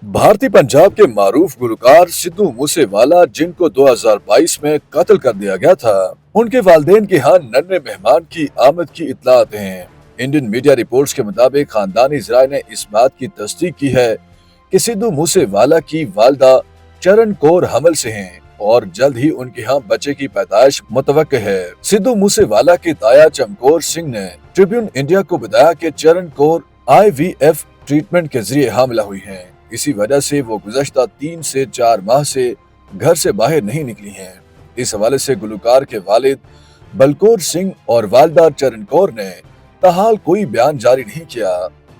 भारतीय पंजाब के मारूफ गुलकार सिद्धू मूसेवाला, जिनको 2022 में कत्ल कर दिया गया था, उनके वालिदैन के यहाँ नन्हे मेहमान की आमद की इत्तलात हैं। इंडियन मीडिया रिपोर्ट्स के मुताबिक खानदानी ज़राए ने इस बात की तस्दीक की है कि सिद्धू मूसेवाला की वालदा चरण कौर हमल से हैं और जल्द ही उनके यहाँ बच्चे की पैदाइश मुतवक्के है। सिद्धू मूसेवाला के ताया चमकौर सिंह ने ट्रिब्यून इंडिया को बताया कि चरण कौर IVF ट्रीटमेंट के जरिए हामिला हुई हैं। इसी वजह से वो गुज़श्ता 3 से 4 माह से घर से बाहर नहीं निकली हैं। इस हवाले से गुलकार के वालिद बलकौर सिंह और वालदा चरण कौर ने ताहाल कोई बयान जारी नहीं किया।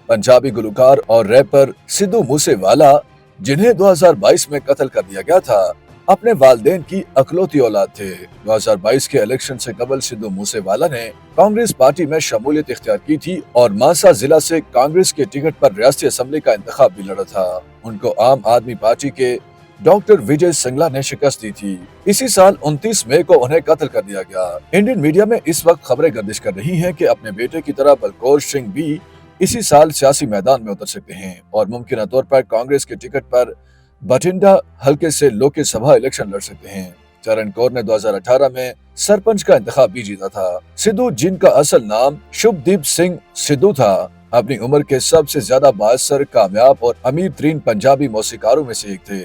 पंजाबी गुलकार और रैपर सिद्धू मूसेवाला, जिन्हें 2022 में कत्ल कर दिया गया था, अपने वालिदैन की अकलौती औलाद थे। 2022 के इलेक्शन से कबल सिद्धू मूसेवाला ने कांग्रेस पार्टी में शमूलियत इख्तियार की थी और मासा जिला से कांग्रेस के टिकट पर रियासती असेंबली का इंतखाब भी लड़ा था। उनको आम आदमी पार्टी के डॉक्टर विजय सिंगला ने शिकस्त दी थी। इसी साल 29 मई को उन्हें कत्ल कर दिया गया। इंडियन मीडिया में इस वक्त खबरें गर्दिश कर रही हैं कि अपने बेटे की तरह बलकौर सिंह भी इसी साल सियासी मैदान में उतर सकते हैं और मुमकिन तौर पर कांग्रेस के टिकट पर बठिंडा हल्के से लोक सभा इलेक्शन लड़ सकते हैं। चरण कौर ने 2018 में सरपंच का इंतखाब भी जीता था। सिद्धू, जिनका असल नाम शुभदीप सिंह सिद्धू था, अपनी उम्र के सबसे ज्यादा बाअसर, कामयाब और अमीर तरीन पंजाबी मौसीकारों में से एक थे।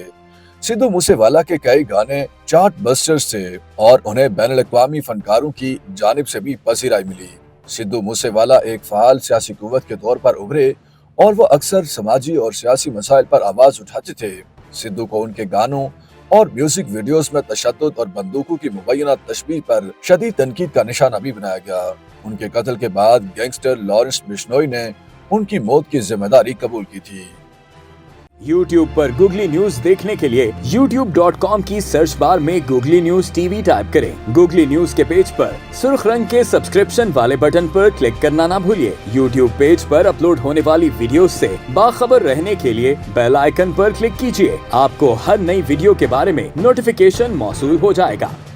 सिद्धू मूसेवाला के कई गाने चार्ट बस्टर्स थे और उन्हें बैनुल अक़वामी फनकारों की जानिब से भी पसीराई मिली। सिद्धू मूसेवाला एक फ़आल सियासी कुव्वत के तौर पर उभरे और वो अक्सर समाजी और सियासी मसाइल पर आवाज उठाते थे। सिद्धू को उनके गानों और म्यूजिक वीडियोस में तशद्दुद और बंदूकों की मुबैना तशबीह पर शदीद तनकीद का निशाना भी बनाया गया। उनके कत्ल के बाद गैंगस्टर लॉरेंस बिश्नोई ने उनकी मौत की जिम्मेदारी कबूल की थी। YouTube पर गूगली न्यूज देखने के लिए youtube.com की सर्च बार में गूगली न्यूज TV टाइप करें। गूगली न्यूज के पेज पर सुर्ख रंग के सब्सक्रिप्शन वाले बटन पर क्लिक करना ना भूलिए। YouTube पेज पर अपलोड होने वाली वीडियोस से बाखबर रहने के लिए बेल आइकन पर क्लिक कीजिए। आपको हर नई वीडियो के बारे में नोटिफिकेशन मौसूल हो जाएगा।